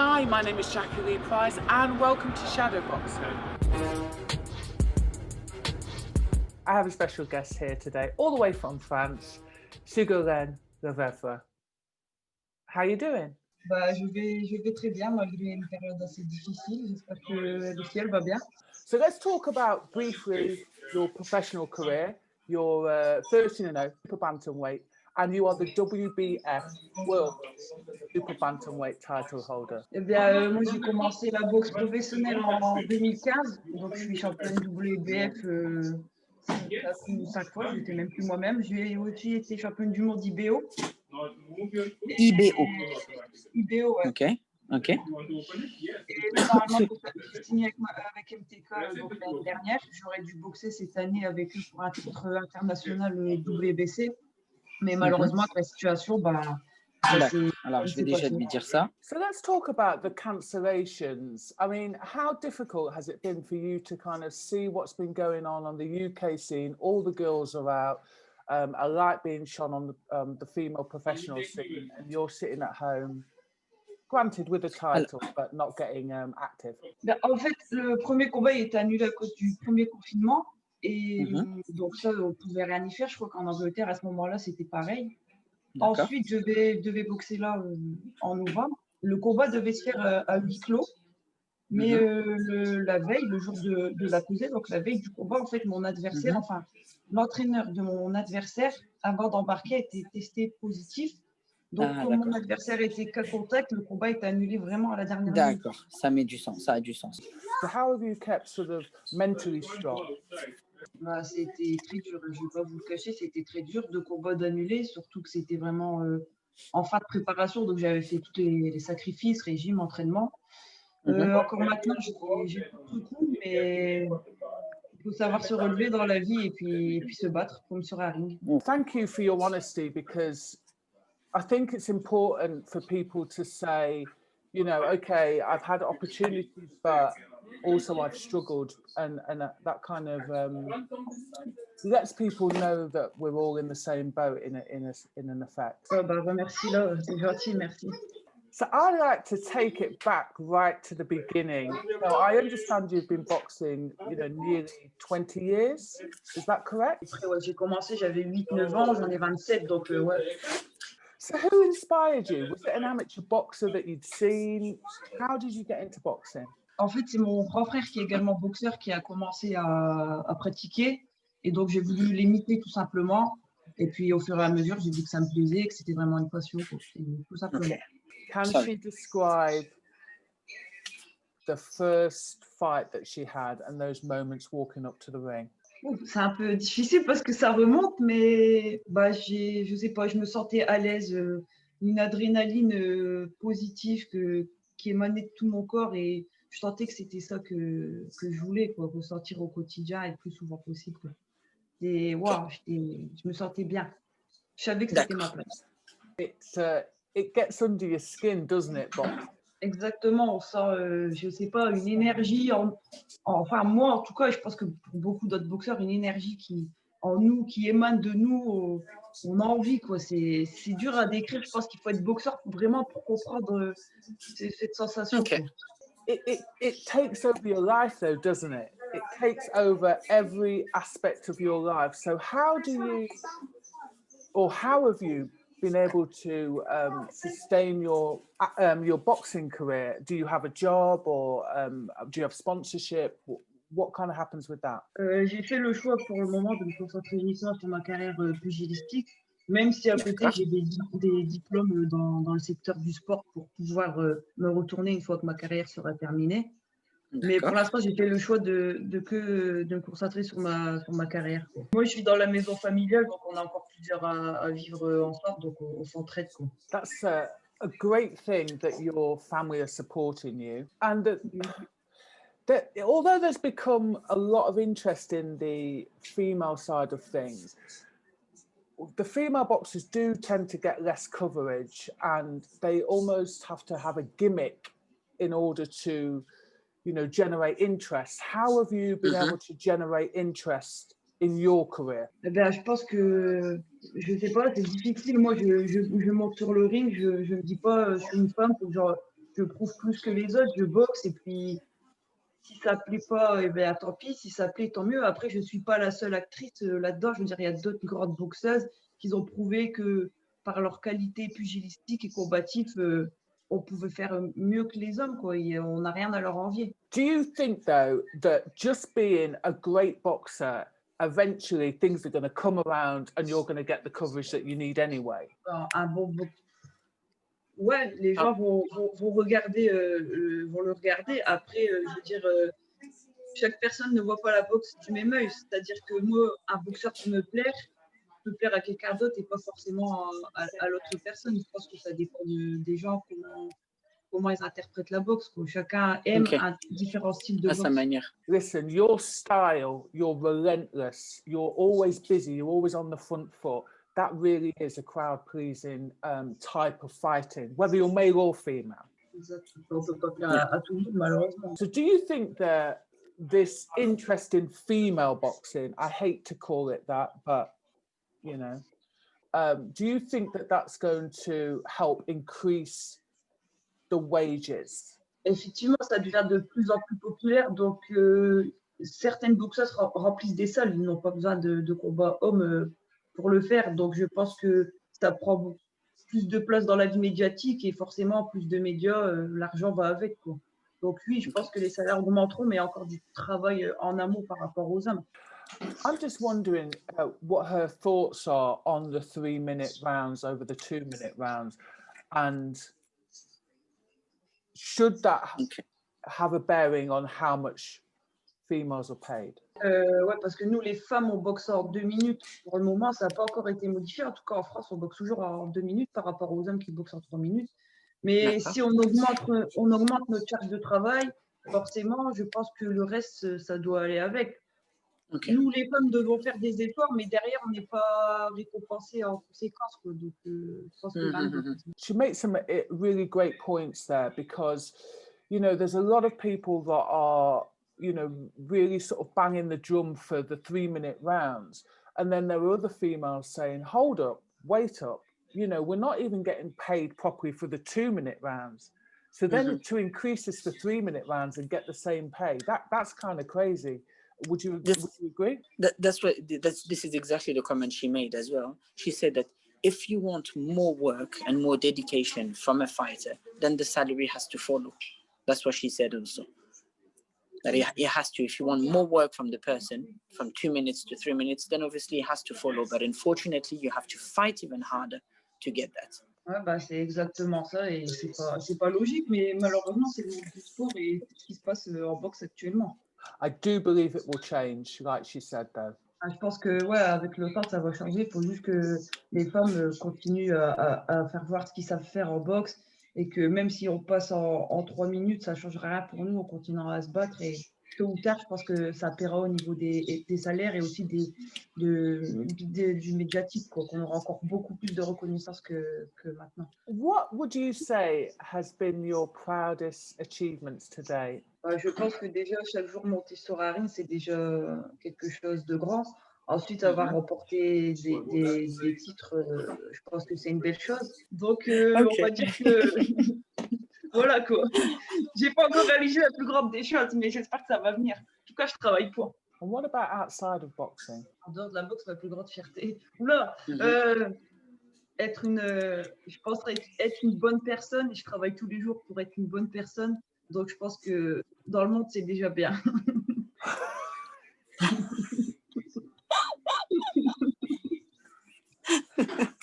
Hi, my name is Jackie Lee Price and welcome to Shadowboxing. I have a special guest here today, all the way from France, Ségolène Lefebvre. How are you doing? Je vais très bien malgré une période assez difficile. J'espère que le ciel va bien. So let's talk about briefly your professional career. You're 13-0 super bantamweight, and you are the WBF World Super Bantamweight title holder. Eh bien, moi, j'ai commencé la boxe professionnelle en 2015. Donc, je suis championne WBF 4 ou 5 fois. Je n'étais même plus moi-même. J'ai aussi été championne du monde IBO. IBO. IBO, ouais. Ok. Ok. Et normalement, j'ai signé avec MTK donc, l'année dernière. J'aurais dû boxer cette année avec eux pour un titre international WBC. Mais malheureusement, avec la situation, Alors, je vais déjà lui dire ça. So let's talk about the cancellations. I mean, how difficult has it been for you to kind of see what's been going on the UK scene? All the girls are out, a light being shone on the female professional scene, and you're sitting at home, granted with a title, but not getting active. En fait, le premier combat il était annulé à cause du premier confinement. Et donc ça, on ne pouvait rien y faire. Je crois qu'en Angleterre, à ce moment-là, c'était pareil. Ensuite, je devais boxer là en novembre. Le combat devait se faire à huis clos. Mais la veille, le jour de la pesée, donc la veille du combat, en fait, mon adversaire, enfin, l'entraîneur de mon adversaire, avant d'embarquer, a été testé positif. Donc, comme mon adversaire était cas contact, le combat est annulé vraiment à la dernière minute. D'accord, ça met du sens, ça a du sens. So how have you kept sort of mentally strong? C'était très dur, je ne vais pas vous le cacher, c'était très dur de combat d'annuler, surtout que c'était vraiment en fin de préparation, donc j'avais fait tous les sacrifices, régime, entraînement. Encore maintenant, j'ai tout coup, mais il faut savoir se relever dans la vie et puis se battre comme sur un ring. Thank you for your honesty, because I think it's important for people to say, you know, okay, I've had opportunities, but also I've struggled, and that kind of lets people know that we're all in the same boat in an effect. Merci là, c'est gentil, merci. So I like to take it back right to the beginning. Now, I understand you've been boxing, you know, nearly 20 years. Is that correct? Après, ouais, j'ai commencé, j'avais 8-9 ans, j'en ai 27, donc ouais. So who inspired you? Was it an amateur boxer that you'd seen? How did you get into boxing? En fait, c'est mon grand frère qui est également boxeur qui a commencé à pratiquer. Et donc, j'ai voulu l'imiter tout simplement. Et puis, au fur et à mesure, j'ai vu que ça me plaisait, que c'était vraiment une passion, tout simplement. Okay. Can she describe the first fight that she had and those moments walking up to the ring? C'est un peu difficile parce que ça remonte, mais je sais pas, je me sentais à l'aise, une adrénaline positive qui émanait de tout mon corps et je sentais que c'était ça que je voulais, quoi, ressentir au quotidien et le plus souvent possible, quoi. Et waouh, je me sentais bien. Je savais que c'était ma place. It gets under your skin, doesn't it, Bob? Exactement, on sent, je sais pas, une énergie, enfin moi en tout cas, et je pense que pour beaucoup d'autres boxeurs, une énergie en nous, qui émane de nous, on a envie, quoi. C'est dur à décrire, je pense qu'il faut être boxeur vraiment pour comprendre cette sensation. Okay. It takes over your life though, doesn't it? It takes over every aspect of your life. So how have you been able to sustain your boxing career? Do you have a job or do you have sponsorship? What kind of happens with that? J'ai fait le choix pour le moment de me concentrer uniquement sur ma carrière pugilistique, même si à côté j'ai des diplômes dans le secteur du sport pour pouvoir me retourner une fois que ma carrière sera terminée. Mais pour l'instant, j'ai fait le choix de me concentrer sur ma carrière, quoi. Moi, je suis dans la maison familiale, donc on a encore plusieurs à vivre ensemble, donc on s'entraide, quoi. That's a great thing that your family are supporting you, and that although there's become a lot of interest in the female side of things, the female boxers do tend to get less coverage, and they almost have to have a gimmick in order to, you know, generate interest. How have you been able to generate interest in your career? Eh bien, je pense que, je sais pas, c'est difficile. Moi, je monte sur le ring, je me dis pas, je suis une femme, faut que je prouve plus que les autres, je boxe et puis si ça plaît pas, eh bien, tant pis. Si ça plaît, tant mieux. Après, je suis pas la seule actrice là-dedans. Je veux dire, il y a d'autres grandes boxeuses qui ont prouvé que par leur qualité pugilistique et combatif, on pouvait faire mieux que les hommes, quoi. Et on n'a rien à leur envier. Do you think, though, that just being a great boxer, eventually things are going to come around and you're going to get the coverage that you need anyway? Un bon ouais, les gens vont regarder, vont le regarder. Après, je veux dire, chaque personne ne voit pas la boxe du même œil. C'est-à-dire que moi, un boxeur peut me plaire à quelqu'un d'autre et pas forcément à l'autre personne. Je pense que ça dépend des gens, comment ils interprètent la boxe, quoi. Chacun aime un différent style de boxe. À sa manière. Listen, your style, you're relentless, you're always busy, you're always on the front foot. That really is a crowd-pleasing type of fighting, whether you're male or female. Exactement. On peut pas plaire à tout le monde, malheureusement. So do you think that this interest in female boxing, I hate to call it that, but, you know, do you think that that's going to help increase the wages? Effectivement, ça devient de plus en plus populaire, donc certaines boxeuses remplissent des salles, ils n'ont pas besoin de combat hommes pour le faire, donc je pense que ça prend plus de place dans la vie médiatique et forcément plus de médias, l'argent va avec, quoi. Donc oui, je pense que les salaires augmenteront, mais il y a encore du travail en amont par rapport aux hommes. I'm just wondering what her thoughts are on the 3-minute rounds over the 2-minute rounds, and should that have a bearing on how much females are paid? Ouais, parce que nous, les femmes, on boxe en 2 minutes. Pour le moment, ça n'a pas encore été modifié. En tout cas, en France, on boxe toujours en 2 minutes par rapport aux hommes qui boxent en 3 minutes. Mais si on augmente notre charge de travail, forcément, je pense que le reste, ça doit aller avec. Nous, les femmes, devons faire des efforts, mais derrière, on n'est pas récompensés en conséquence, quoi. Donc, je pense que She makes some really great points there, because, you know, there's a lot of people that are, you know, really sort of banging the drum for the 3-minute rounds. And then there are other females saying, hold up, wait up. You know, we're not even getting paid properly for the 2-minute rounds. So then to increase this for 3-minute rounds and get the same pay, that's kind of crazy. Would you agree? This is exactly the comment she made as well. She said that if you want more work and more dedication from a fighter, then the salary has to follow. That's what she said also. That it has to. If you want more work from the person, from 2 minutes to 3 minutes, then obviously it has to follow. But unfortunately, you have to fight even harder to get that. Ouais, bah, c'est exactement ça et c'est pas logique, mais malheureusement, c'est le monde du sport et ce qui se passe en boxe actuellement. I do believe it will change, like she said, though. Je pense que ouais, avec le temps, ça va changer. Il faut juste que les femmes continuent à faire voir ce qu'ils savent faire en boxe et que même si on passe en 3 minutes, ça ne changera rien pour nous. On continuera à se battre et tôt ou tard, je pense que ça paiera au niveau des salaires et aussi du médiatique, quoi, qu'on aura encore beaucoup plus de reconnaissance que maintenant. What would you say has been your proudest achievements today? Je pense que déjà, chaque jour monter sur un ring, c'est déjà quelque chose de grand. Ensuite, avoir remporté des titres, je pense que c'est une belle chose. Donc, on va dire que voilà, quoi. J'ai pas encore réalisé la plus grande des choses, mais j'espère que ça va venir. En tout cas, je travaille pour. And what about outside of boxing? En dehors de la boxe, ma plus grande fierté. Oula, je pense être une bonne personne et je travaille tous les jours pour être une bonne personne. Donc, je pense que dans le monde, c'est déjà bien. 100%.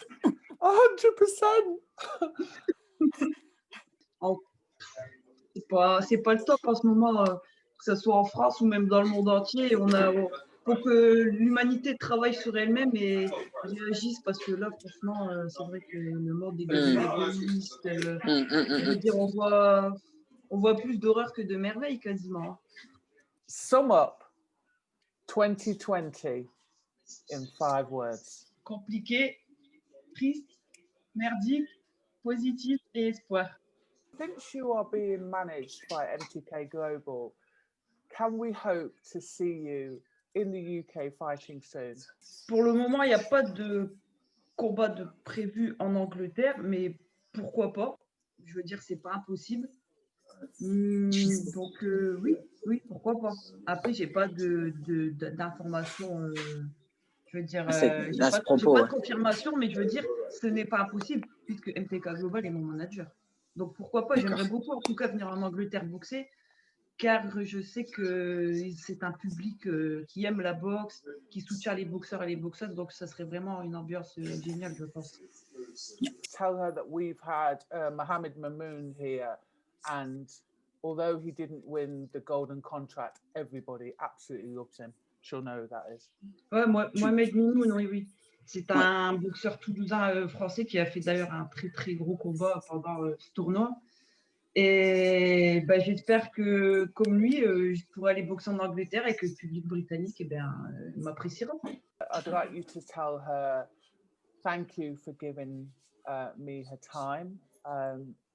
C'est pas le top en ce moment, que ce soit en France ou même dans le monde entier. Faut que l'humanité travaille sur elle-même et réagisse parce que là, franchement, c'est vrai que le monde est égoïste. Je veux dire, on voit plus d'horreur que de merveilles quasiment. Sum up 2020 in 5 words. Compliqué, triste, merdique, positif et espoir. Since you are being managed by MTK Global, can we hope to see you in the UK fighting soon? Pour le moment, il n'y a pas de combat prévu en Angleterre, mais pourquoi pas? Je veux dire, c'est pas impossible. Donc oui, pourquoi pas. Après, j'ai pas d'informations, je veux dire, j'ai pas de confirmation, mais je veux dire, ce n'est pas impossible puisque MTK Global est mon manager. Donc pourquoi pas, j'aimerais beaucoup en tout cas venir en Angleterre boxer, car je sais que c'est un public qui aime la boxe, qui soutient les boxeurs et les boxeuses, donc ça serait vraiment une ambiance géniale, je pense. Tell her that we've had Mohamed Mamoun here, and although he didn't win the golden contract, everybody absolutely loves him. She'll know who that is. Ouais, Mohamed Mamoun, oui. C'est un boxeur toulousain français qui a fait d'ailleurs un très très gros combat pendant ce tournoi. Et bah, j'espère que, comme lui, je pourrai aller boxer en Angleterre et que le public britannique m'appréciera. I'd like you to tell her thank you for giving me her time.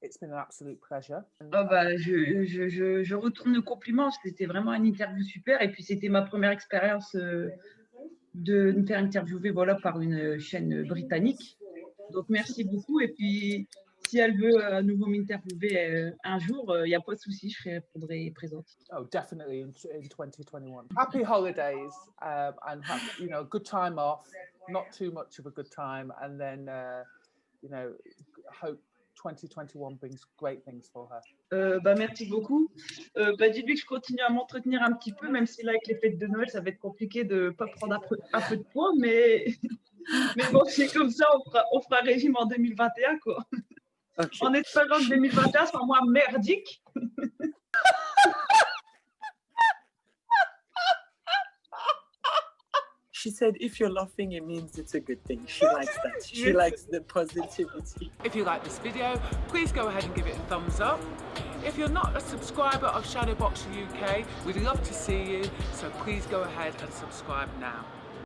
It's been an absolute pleasure. Oh bah, je retourne le compliment. C'était vraiment une interview super. Et puis, c'était ma première expérience de me faire interviewer par une chaîne britannique. Donc, merci beaucoup. Et puis, si elle veut à nouveau m'interviewer un jour, il n'y a pas de souci, je répondrai présente. Oh, definitely in 2021. Happy holidays and have, a good time off, not too much of a good time, and then, hope 2021 brings great things for her. Merci beaucoup. Dites-lui que je continue à m'entretenir un petit peu, même si là, avec les fêtes de Noël, ça va être compliqué de ne pas prendre un peu de poids, mais bon, c'est comme ça, on fera régime en 2021, quoi. Okay. En espérant que 2021 soit moins merdique. She said, if you're laughing, it means it's a good thing. She likes that. She likes the positivity. If you like this video, please go ahead and give it a thumbs up. If you're not a subscriber of Shadowboxer UK, we'd love to see you, so please go ahead and subscribe now.